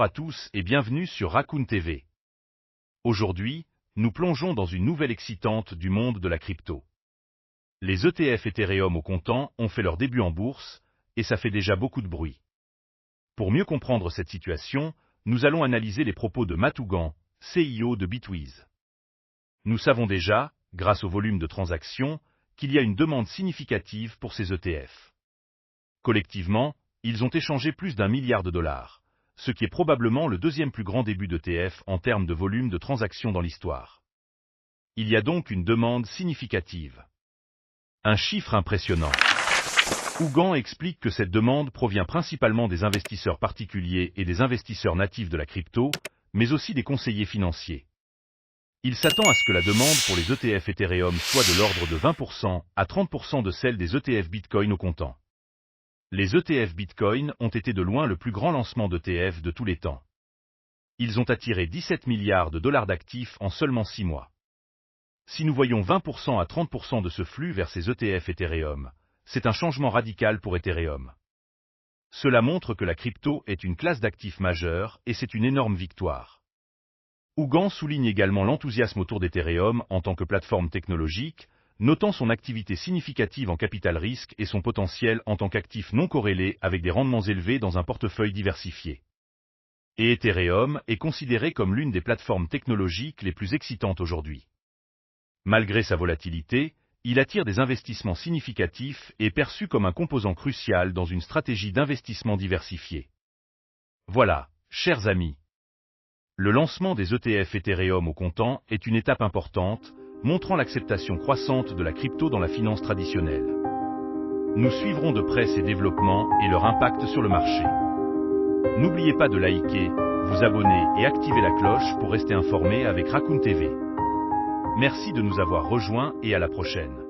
à tous et bienvenue sur Raccoon TV. Aujourd'hui, nous plongeons dans une nouvelle excitante du monde de la crypto. Les ETF Ethereum au comptant ont fait leur début en bourse, et ça fait déjà beaucoup de bruit. Pour mieux comprendre cette situation, nous allons analyser les propos de Matt Hougan, CIO de Bitwiz. Nous savons déjà, grâce au volume de transactions, qu'il y a une demande significative pour ces ETF. Collectivement, ils ont échangé plus d'1 milliard de dollars, ce qui est probablement le deuxième plus grand début d'ETF en termes de volume de transactions dans l'histoire. Il y a donc une demande significative. Un chiffre impressionnant. Hougan explique que cette demande provient principalement des investisseurs particuliers et des investisseurs natifs de la crypto, mais aussi des conseillers financiers. Il s'attend à ce que la demande pour les ETF Ethereum soit de l'ordre de 20% à 30% de celle des ETF Bitcoin au comptant. Les ETF Bitcoin ont été de loin le plus grand lancement d'ETF de tous les temps. Ils ont attiré 17 milliards de dollars d'actifs en seulement 6 mois. Si nous voyons 20% à 30% de ce flux vers ces ETF Ethereum, c'est un changement radical pour Ethereum. Cela montre que la crypto est une classe d'actifs majeure et c'est une énorme victoire. Hougan souligne également l'enthousiasme autour d'Ethereum en tant que plateforme technologique, notant son activité significative en capital risque et son potentiel en tant qu'actif non corrélé avec des rendements élevés dans un portefeuille diversifié. Et Ethereum est considéré comme l'une des plateformes technologiques les plus excitantes aujourd'hui. Malgré sa volatilité, il attire des investissements significatifs et est perçu comme un composant crucial dans une stratégie d'investissement diversifiée. Voilà, chers amis. Le lancement des ETF Ethereum au comptant est une étape importante, montrant l'acceptation croissante de la crypto dans la finance traditionnelle. Nous suivrons de près ces développements et leur impact sur le marché. N'oubliez pas de liker, vous abonner et activer la cloche pour rester informé avec Raccoon TV. Merci de nous avoir rejoints et à la prochaine.